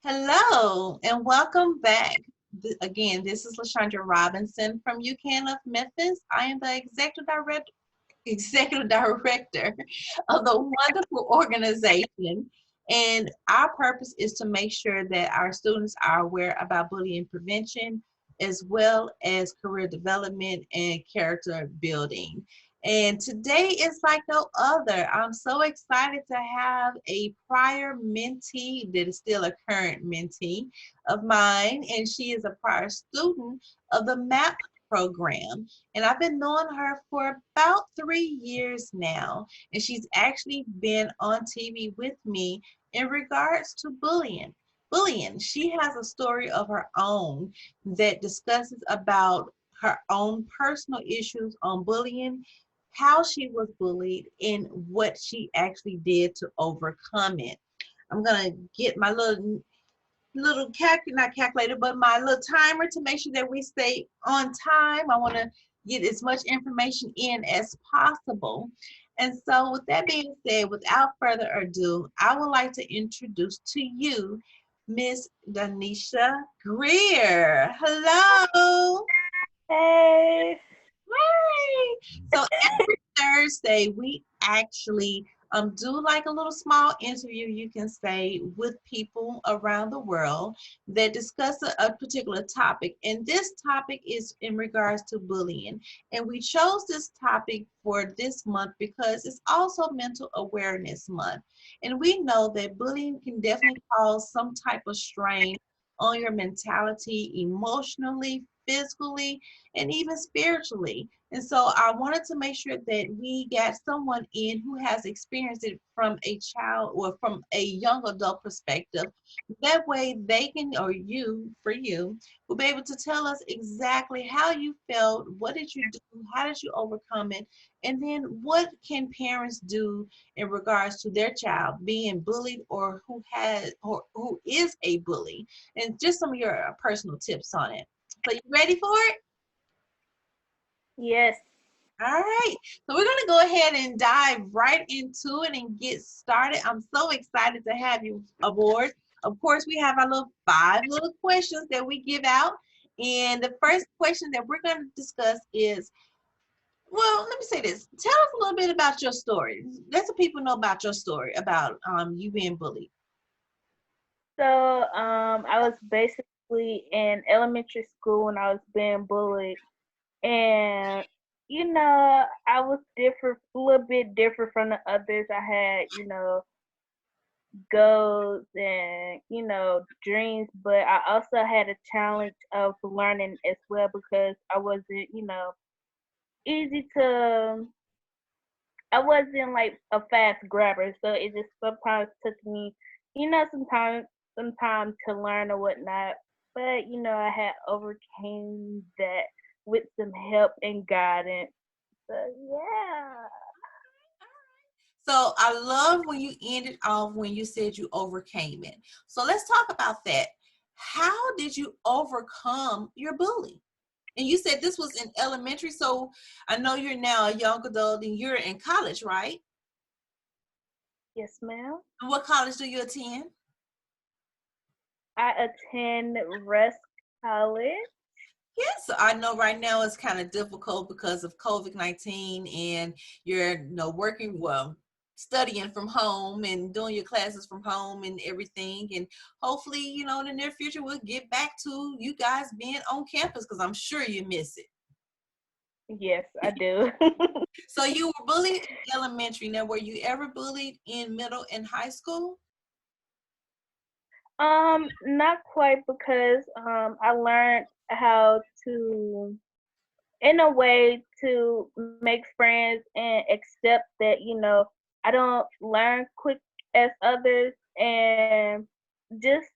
Hello and welcome back. Again, this is Leshundra Robinson from UCAN of Memphis. I am the executive director of the wonderful organization, and our purpose is to make sure that our students are aware about bullying prevention as well as career development and character building. And today is like no other. I'm so excited to have a prior mentee that is still a current mentee of mine, and she is a prior student of the MAP program. And I've been knowing her for about 3 years now. And she's actually been on TV with me in regards to bullying. Bullying. She has a story of her own that discusses about her own personal issues on bullying, how she was bullied, and what she actually did to overcome it. I'm gonna get my not calculator, but my little timer to make sure that we stay on time. I want to get as much information in as possible. And so with that being said, without further ado, I would like to introduce to you Miss Denisha Greer. Hello. Hey. Hi. So every Thursday, we actually do like a little small interview, you can say, with people around the world that discuss a particular topic. And this topic is in regards to bullying. And we chose this topic for this month because it's also Mental Awareness Month. And we know that bullying can definitely cause some type of strain on your mentality, emotionally, physically, and even spiritually. And so I wanted to make sure that we got someone in who has experienced it from a child or from a young adult perspective. That way they can, or you, for you, will be able to tell us exactly how you felt, what did you do, how did you overcome it, and then what can parents do in regards to their child being bullied or who is a bully, and just some of your personal tips on it. So you ready for it? Yes. All right. So we're going to go ahead and dive right into it and get started. I'm so excited to have you aboard. Of course, we have our little 5 little questions that we give out. And the first question that we're going to discuss is, well, let me say this. Tell us a little bit about your story. Let the people know about your story about you being bullied. I was basically in elementary school when I was being bullied, and I was different, a little bit different from the others. I had, goals and dreams, but I also had a challenge of learning as well because I wasn't, easy to. I wasn't like a fast grabber, so it just sometimes took me, sometimes to learn or whatnot. But I had overcame that with some help and guidance. So yeah. So I love when you ended off when you said you overcame it. So let's talk about that. How did you overcome your bully? And you said this was in elementary, so I know you're now a young adult and you're in college, right? Yes, ma'am. And what college do you attend? I attend Rusk College. Yes, I know right now it's kind of difficult because of COVID-19 and you're working, well, studying from home and doing your classes from home and everything. And hopefully, in the near future, we'll get back to you guys being on campus because I'm sure you miss it. Yes, I do. So you were bullied in elementary. Now, were you ever bullied in middle and high school? Not quite because I learned how to in a way to make friends and accept that I don't learn quick as others, and just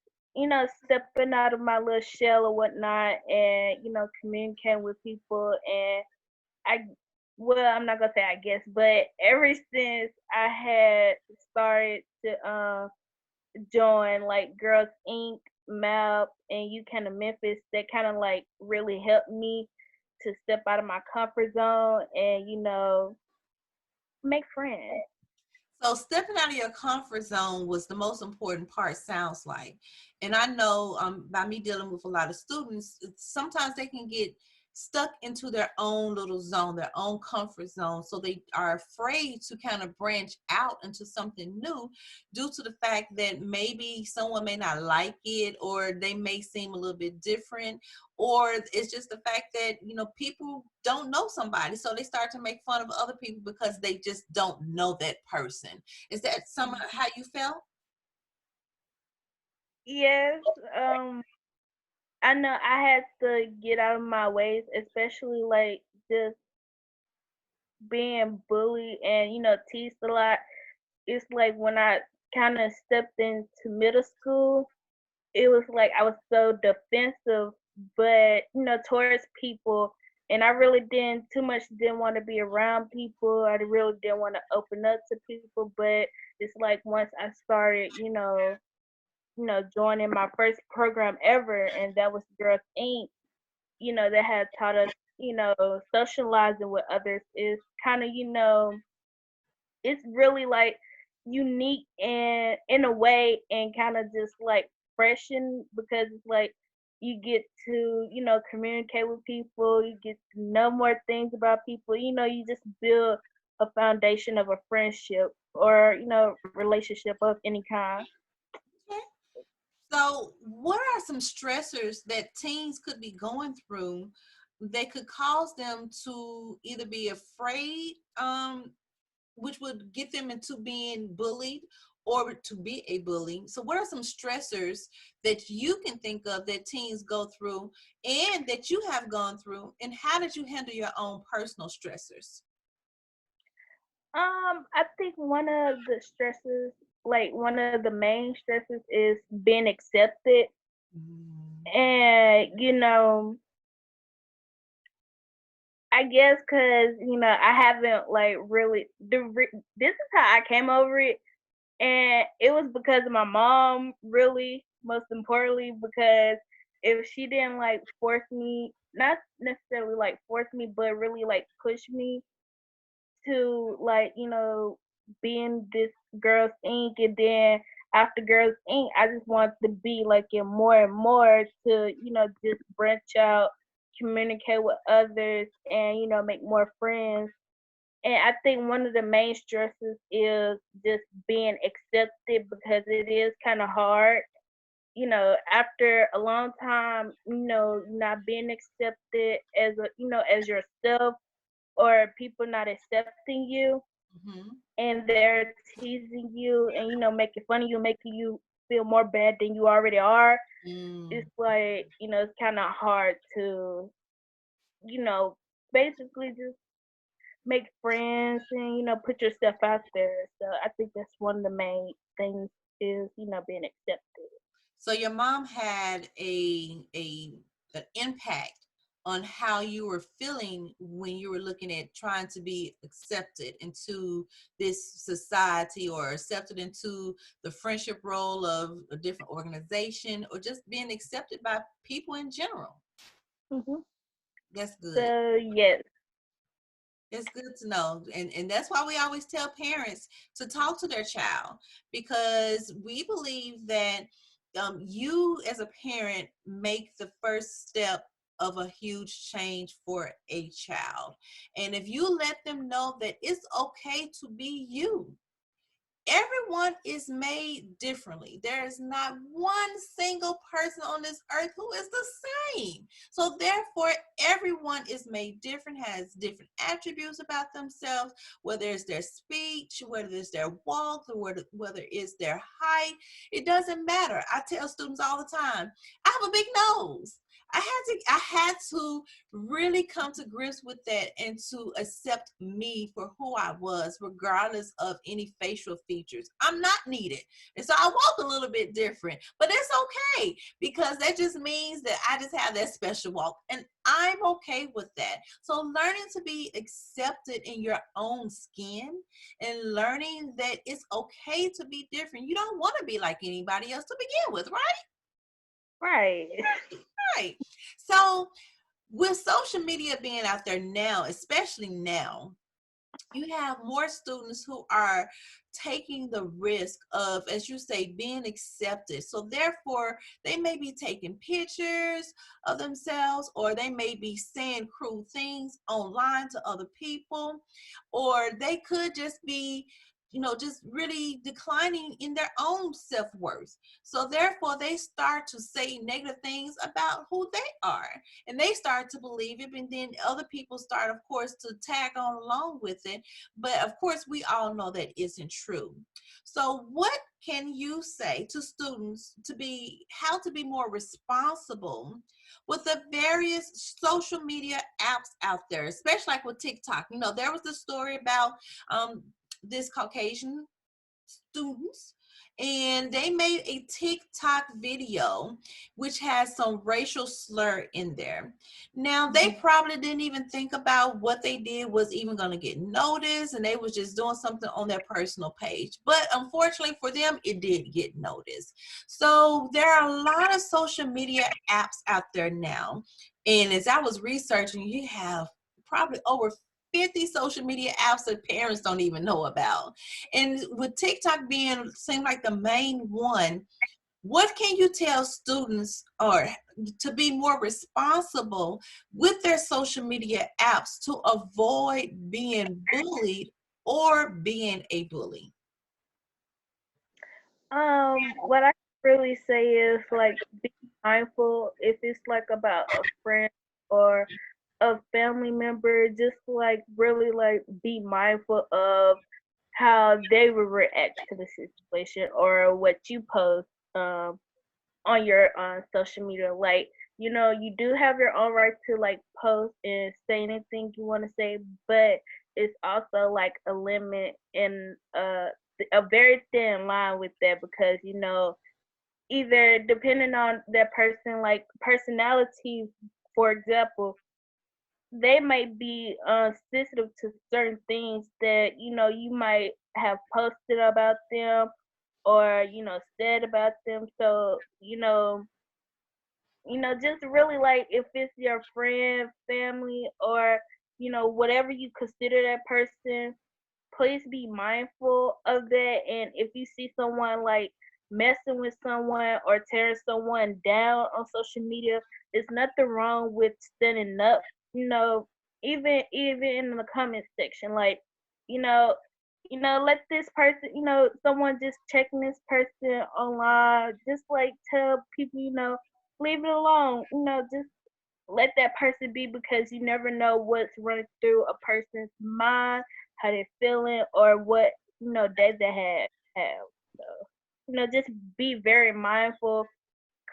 stepping out of my little shell or whatnot, and communicating with people. And I well, I'm not gonna say I guess, but ever since I had started to join like Girls Inc., MAP, and you kind of Memphis, that kind of like really helped me to step out of my comfort zone and make friends. So stepping out of your comfort zone was the most important part, sounds like. And I know by me dealing with a lot of students, sometimes they can get stuck into their own little zone, their own comfort zone. So they are afraid to kind of branch out into something new due to the fact that maybe someone may not like it, or they may seem a little bit different, or it's just the fact that, you know, people don't know somebody, so they start to make fun of other people because they just don't know that person. Is that some of how you felt? Yes, I know I had to get out of my ways, especially like just being bullied and teased a lot. It's like when I kind of stepped into middle school, it was like I was so defensive, but towards people, and I really didn't want to be around people. I really didn't want to open up to people, but it's like once I started, joining my first program ever, and that was Girls Inc. That had taught us, socializing with others is kind of, it's really like unique and in a way, and kind of just like freshen, because it's like you get to communicate with people, you get to know more things about people, you just build a foundation of a friendship or relationship of any kind. Okay. So what are some stressors that teens could be going through that could cause them to either be afraid, which would get them into being bullied, or to be a bully? So what are some stressors that you can think of that teens go through and that you have gone through, and how did you handle your own personal stressors? I think one of the stresses, like one of the main stresses, is being accepted. Mm. And I guess because I haven't like really this is how I came over it, and it was because of my mom, really, most importantly, because if she didn't like force me, not necessarily like force me, but really like push me to like be in this Girls Inc. And then after Girls Inc. I just want to be like in more and more to just branch out, communicate with others, and make more friends. And I think one of the main stresses is just being accepted, because it is kind of hard. After a long time, not being accepted as as yourself, or people not accepting you, Mm-hmm. and they're teasing you and making fun of you, making you feel more bad than you already are. It's Mm. like it's kind of hard to you know basically just make friends and put yourself out there. So I think that's one of the main things, is being accepted. So your mom had a an impact on how you were feeling when you were looking at trying to be accepted into this society, or accepted into the friendship role of a different organization, or just being accepted by people in general. Hmm. That's good. So yes. It's good to know. And that's why we always tell parents to talk to their child, because we believe that you as a parent make the first step of a huge change for a child. And if you let them know that it's okay to be you, everyone is made differently. There is not one single person on this earth who is the same. So therefore, everyone is made different, has different attributes about themselves, whether it's their speech, whether it's their walk, or whether it's their height. It doesn't matter. I tell students all the time, I have a big nose. I had to really come to grips with that, and to accept me for who I was, regardless of any facial features. I'm not needed. And so I walk a little bit different, but it's okay, because that just means that I just have that special walk, and I'm okay with that. So learning to be accepted in your own skin, and learning that it's okay to be different. You don't want to be like anybody else to begin with, right? Right. Right. So with social media being out there now, especially now, you have more students who are taking the risk of, as you say, being accepted. So therefore, they may be taking pictures of themselves, or they may be saying cruel things online to other people, or they could just be, just really declining in their own self-worth. So therefore, they start to say negative things about who they are, and they start to believe it, and then other people start, of course, to tag on along with it. But of course, we all know that isn't true. So what can you say to students how to be more responsible with the various social media apps out there, especially like with TikTok? There was a story about this Caucasian students, and they made a TikTok video which has some racial slur in there. Now, they probably didn't even think about what they did was even going to get noticed, and they was just doing something on their personal page. But unfortunately for them, it did get noticed. So there are a lot of social media apps out there now, and as I was researching, you have probably over 50 social media apps that parents don't even know about. And with TikTok being seemed like the main one, what can you tell students or to be more responsible with their social media apps to avoid being bullied or being a bully? What I really say is like be mindful if it's like about a friend or a family member, just like really like be mindful of how they will react to the situation or what you post on your social media. Like, you do have your own right to like post and say anything you want to say, but it's also like a limit and a very thin line with that, because either depending on that person like personality, for example, they might be sensitive to certain things that you might have posted about them or said about them. So just really like if it's your friend, family, or whatever you consider that person, please be mindful of that. And if you see someone like messing with someone or tearing someone down on social media, there's nothing wrong with standing up. You know, even in the comment section, like you know, let this person, someone just checking this person online, just like tell people, leave it alone. Just let that person be, because you never know what's running through a person's mind, how they're feeling, or what day they have. So just be very mindful,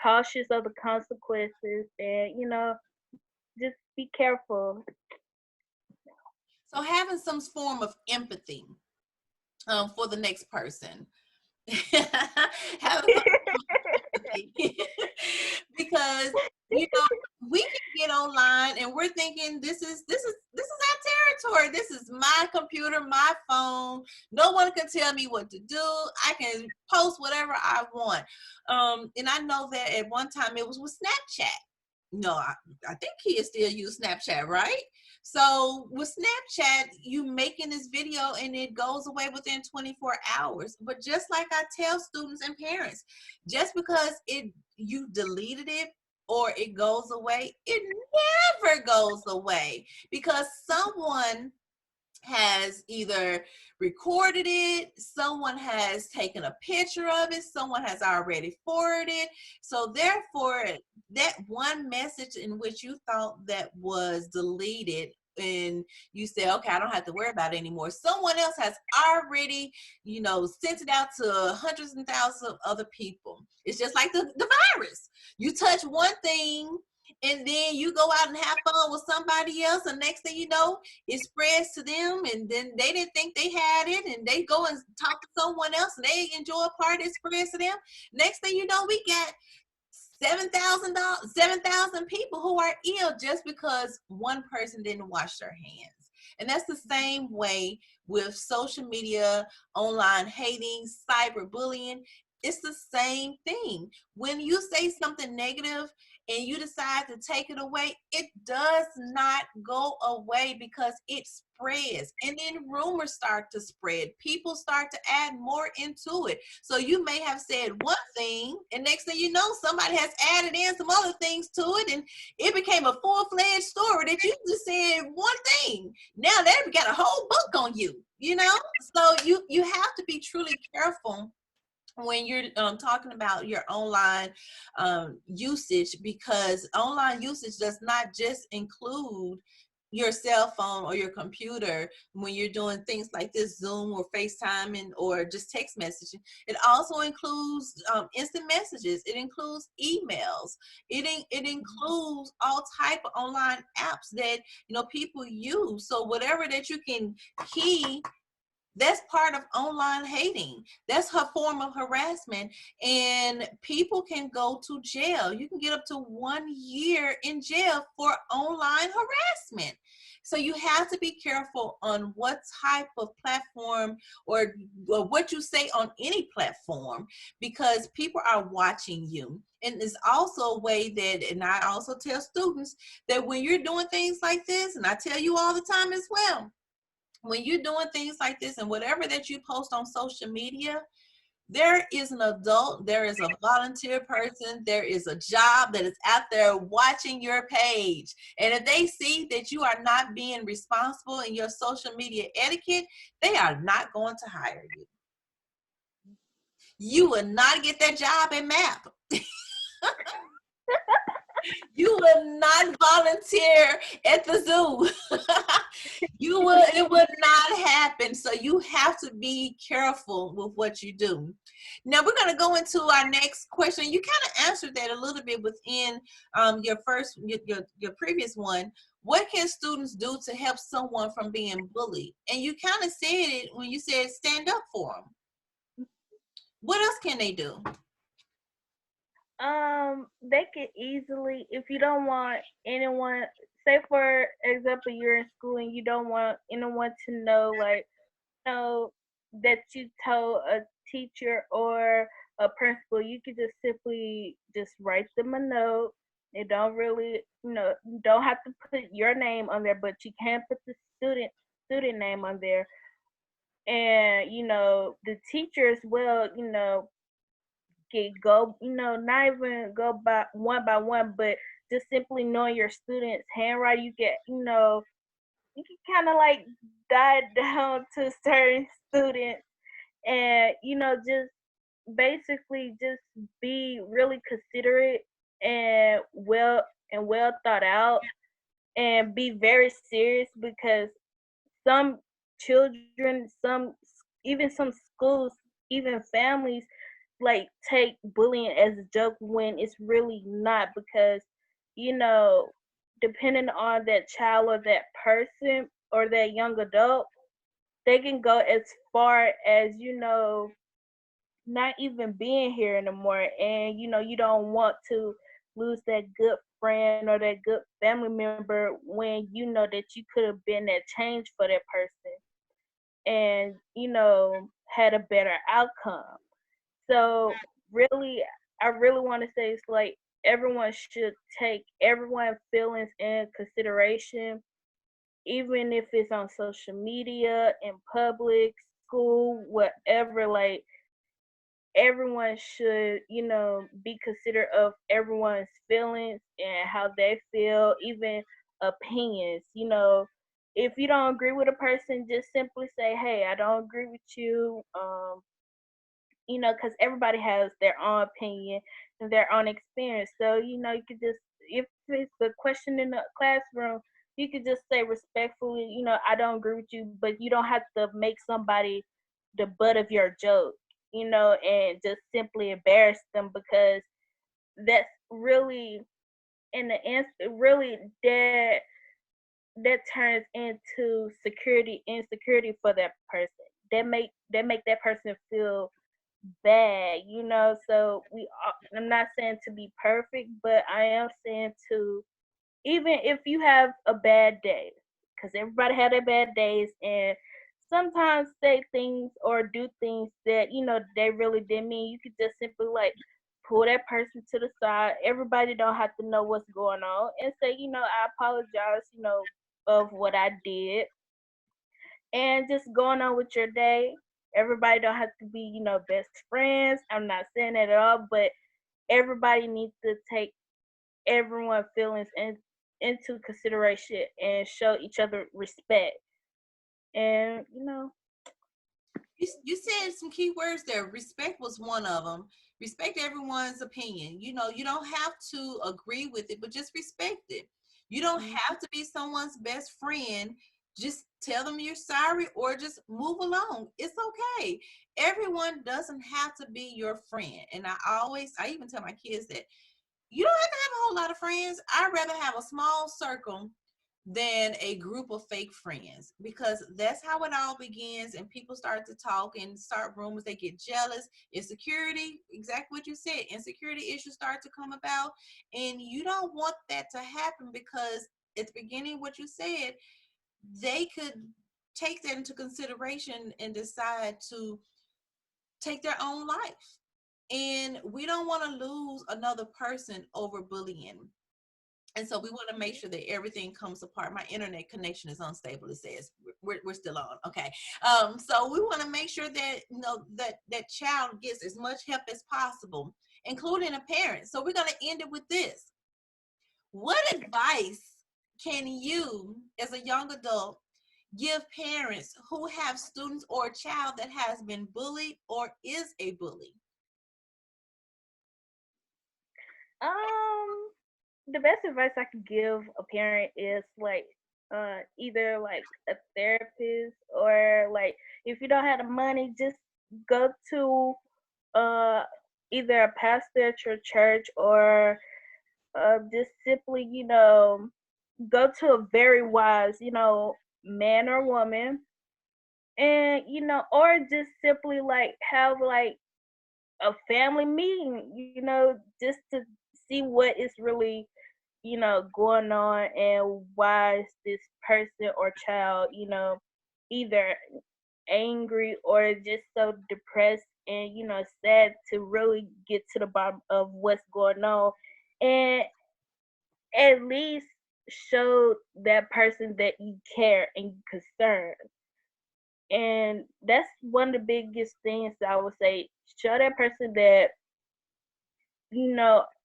cautious of the consequences, and just be careful. So having some form of empathy for the next person. Having some empathy. Because we can get online and we're thinking this is our territory. This is my computer, my phone. No one can tell me what to do. I can post whatever I want. And I know that at one time it was with Snapchat. I think kids still use Snapchat, right? So with Snapchat, you making this video and it goes away within 24 hours. But just like I tell students and parents, just because you deleted it or it goes away, it never goes away, because someone has either recorded it, someone has taken a picture of it, someone has already forwarded it. So therefore, that one message in which you thought that was deleted and you say, okay, I don't have to worry about it anymore, someone else has already, sent it out to hundreds and thousands of other people. It's just like the virus. You touch one thing and then you go out and have fun with somebody else, and next thing you know, it spreads to them, and then they didn't think they had it, and they go and talk to someone else, and they enjoy a part, it spreads to them. Next thing you know, we got 7,000 people who are ill just because one person didn't wash their hands. And that's the same way with social media, online hating, cyberbullying. It's the same thing. When you say something negative and you decide to take it away, it does not go away because it spreads. And then rumors start to spread. People start to add more into it. So you may have said one thing, and next thing you know, somebody has added in some other things to it, and it became a full-fledged story that you just said one thing. Now they've got a whole book on you, you know? So you have to be truly careful when you're talking about your online usage, because online usage does not just include your cell phone or your computer when you're doing things like this, Zoom or FaceTime or just text messaging. It also includes instant messages. It includes emails. It includes all type of online apps that people use. So whatever that you can key, that's part of online hating. That's her form of harassment. And people can go to jail. You can get up to 1 year in jail for online harassment. So you have to be careful on what type of platform or what you say on any platform, because people are watching you. And it's also a way that, and I also tell students that when you're doing things like this, and I tell you all the time as well, when you're doing things like this and whatever that you post on social media, there is an adult, there is a volunteer person, there is a job that is out there watching your page. And if they see that you are not being responsible in your social media etiquette, they are not going to hire you. You will not get that job at MAP. You will not volunteer at the zoo. It would not happen. So you have to be careful with what you do. Now we're going to go into our next question. You kind of answered that a little bit within your previous one. What can students do to help someone from being bullied? And you kind of said it when you said stand up for them. What else can they do? They can easily, if you don't want anyone, say for example, you're in school and you don't want anyone to know, like, that you told a teacher or a principal, you could just simply just write them a note. It don't really, you don't have to put your name on there, but you can put the student name on there. And, the teacher as well, get go, not even go by one, but just simply knowing your students' handwriting, you can kind of like dive down to certain students, and just basically just be really considerate and well thought out, and be very serious, because some children, even some schools, even families, like take bullying as a joke when it's really not, because you know depending on that child or that person or that young adult, they can go as far as not even being here anymore. And you don't want to lose that good friend or that good family member when you know that you could have been that change for that person, and had a better outcome. So really, I really want to say, it's like everyone should take everyone's feelings in consideration, even if it's on social media, in public, school, whatever. Like, everyone should, be considerate of everyone's feelings and how they feel, even opinions. If you don't agree with a person, just simply say, "Hey, I don't agree with you." Because everybody has their own opinion and their own experience. So, you could just, if it's a question in the classroom, you could just say respectfully, "I don't agree with you," but you don't have to make somebody the butt of your joke, and just simply embarrass them, because that's really, in the end, really that turns into insecurity for that person. That make that person feel bad, So I'm not saying to be perfect, but I am saying to, even if you have a bad day, because everybody had their bad days, and sometimes say things or do things that, they really didn't mean. You could just simply like pull that person to the side. Everybody don't have to know what's going on and say, I apologize, of what I did, and just going on with your day. Everybody don't have to be, best friends. I'm not saying that at all, but everybody needs to take everyone's feelings into consideration and show each other respect. And You said some key words there. Respect was one of them. Respect everyone's opinion. You don't have to agree with it, but just respect it. You don't have to be someone's best friend. Just tell them you're sorry or just move along. It's okay. Everyone doesn't have to be your friend. And I even tell my kids that you don't have to have a whole lot of friends. I'd rather have a small circle than a group of fake friends, because that's how it all begins, and people start to talk and start rumors. They get jealous. Insecurity, exactly what you said, insecurity issues start to come about, and you don't want that to happen, because at the beginning what you said, they could take that into consideration and decide to take their own life. And we don't want to lose another person over bullying. And so we want to make sure that everything comes apart. My internet connection is unstable. It says we're still on. Okay. So we want to make sure that that child gets as much help as possible, including a parent. So we're going to end it with this. What advice can you, as a young adult, give parents who have students or a child that has been bullied or is a bully? The best advice I could give a parent is like either like a therapist, or like if you don't have the money, just go to uh either a pastor at your church, or just simply, go to a very wise, man or woman, and or just simply like have like a family meeting, just to see what is really, going on, and why is this person or child, either angry or just so depressed and, sad, to really get to the bottom of what's going on, and at least show that person that you care and you concerned. And that's one of the biggest things that I would say. Show that person that,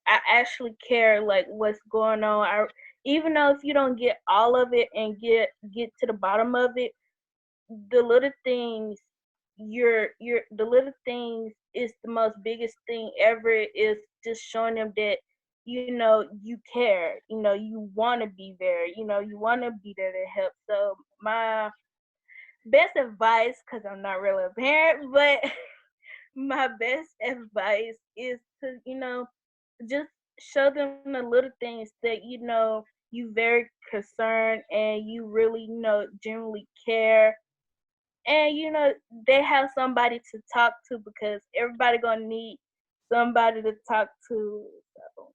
I actually care, like what's going on. Even though if you don't get all of it and get to the bottom of it, the little things, the little things is the most biggest thing ever. Is just showing them that, you care, you want to be there, you want to be there to help. So my best advice, because I'm not really a parent, but my best advice is to, just show them the little things that, you very concerned, and you really, genuinely care. And, they have somebody to talk to, because everybody gonna need somebody to talk to. So.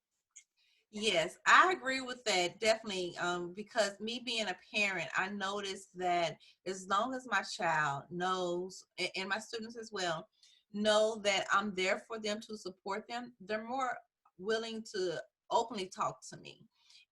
Yes, I agree with that, definitely. Because me being a parent, I noticed that as long as my child knows, and my students as well, know that I'm there for them to support them, they're more willing to openly talk to me.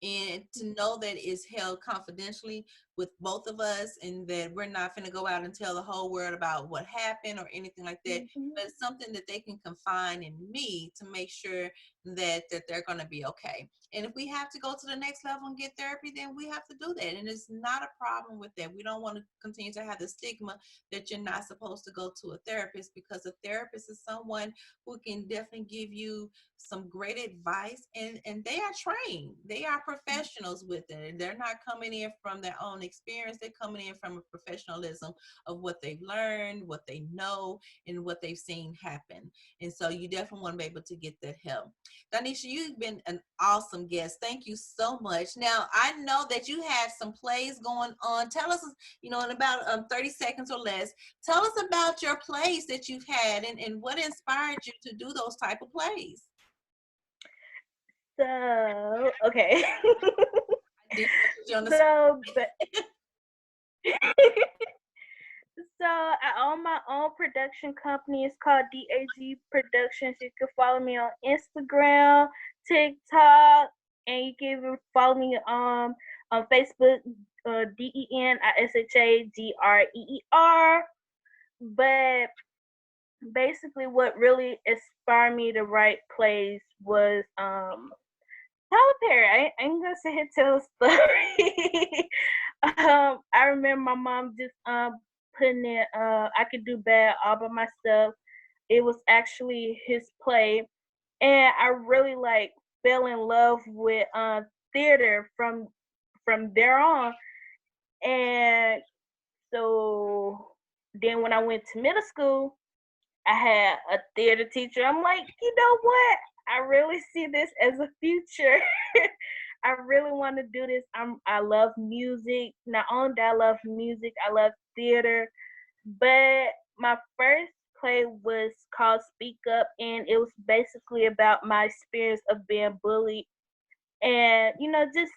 And to know that it's held confidentially with both of us, and that we're not going to go out and tell the whole world about what happened or anything like that, Mm-hmm. but it's something that they can confide in me to make sure that they're going to be okay. And if we have to go to the next level and get therapy, then we have to do that. And it's not a problem with that. We don't want to continue to have the stigma that you're not supposed to go to a therapist, because a therapist is someone who can definitely give you some great advice, and they are trained. They are professionals with it. They're not coming in from their own experience. They're coming in from a professionalism of what they've learned, what they know, and what they've seen happen. And so you definitely want to be able to get that help. Denisha, you've been an awesome guest. Thank you so much. Now, I know that you had some plays going on. Tell us, in about 30 seconds or less, tell us about your plays that you've had, and what inspired you to do those type of plays. So, okay. I did put you on the spot. so, but So I own my own production company. It's called DAG Productions. You can follow me on Instagram, TikTok, and you can even follow me on Facebook, DENISHAGREER. But basically, what really inspired me to write plays was Tyler Perry. I ain't gonna sit here and tell a story. I remember my mom just putting it I Could Do Bad all by myself. It was actually his play, and I really like fell in love with theater from there on. And so then when I went to middle school, I had a theater teacher. I'm like, you know what? I really see this as a future. I really want to do this. I love music. Not only do I love music, I love theater. But my first play was called Speak Up, and it was basically about my experience of being bullied, and just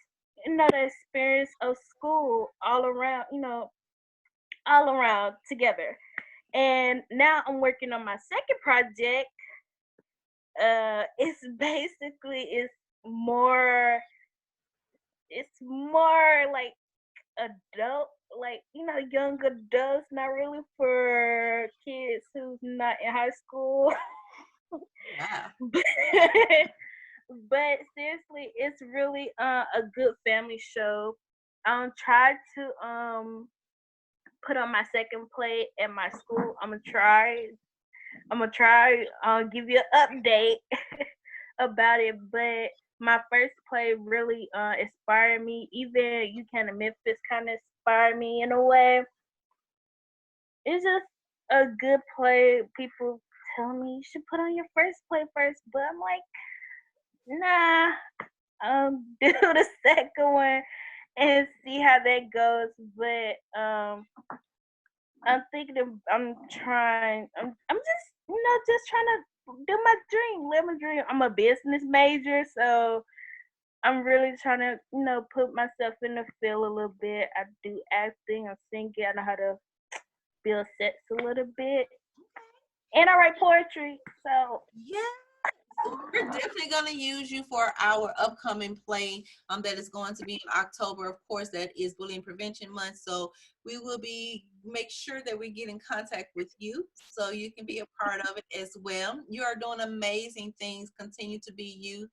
the experience of school all around, all around together. And now I'm working on my second project. It's basically it's more like adult, like young adults, not really for kids who's not in high school. Wow. but, but seriously, it's really a good family show. Try to put on my second play at my school. I'm gonna try give you an update about it. But my first play really inspired me. Even You Can of Memphis kind of inspired me in a way. It's just a good play. People tell me you should put on your first play first, but I'm like, nah. Do the second one and see how that goes. But I'm thinking I'm trying. I'm just just trying to do my dream, live my dream. I'm a business major, so I'm really trying to put myself in the field a little bit. I do acting, I'm singing, I know how to build sets a little bit, and I write poetry. So Yeah. We're definitely going to use you for our upcoming play that is going to be in October. Of course, that is Bullying Prevention Month. So we will make sure that we get in contact with you so you can be a part of it as well. You are doing amazing things. Continue to be you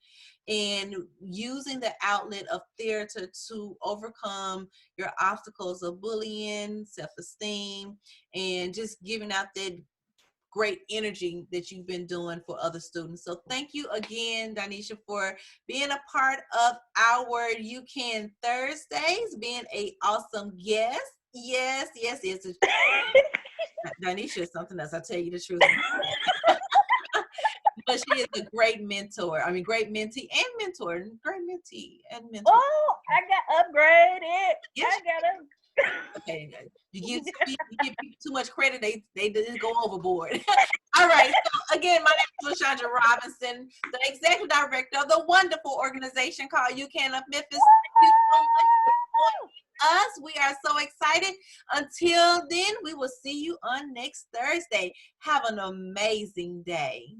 and using the outlet of theater to overcome your obstacles of bullying, self-esteem, and just giving out that great energy that you've been doing for other students. So thank you again, Denisha, for being a part of our You Can Thursdays, being a awesome guest. Yes, yes, yes. Denisha is something else. I tell you the truth. But she is a great mentor. I mean, great mentee and mentor. Great mentee and mentor. oh, I got upgraded. Yes. I got Okay. You give people too much credit, they just go overboard. All right. So again, my name is Leshundra Robinson, the executive director of the wonderful organization called You Can of Memphis. Thank you so much for joining us. We are so excited. Until then, we will see you on next Thursday. Have an amazing day.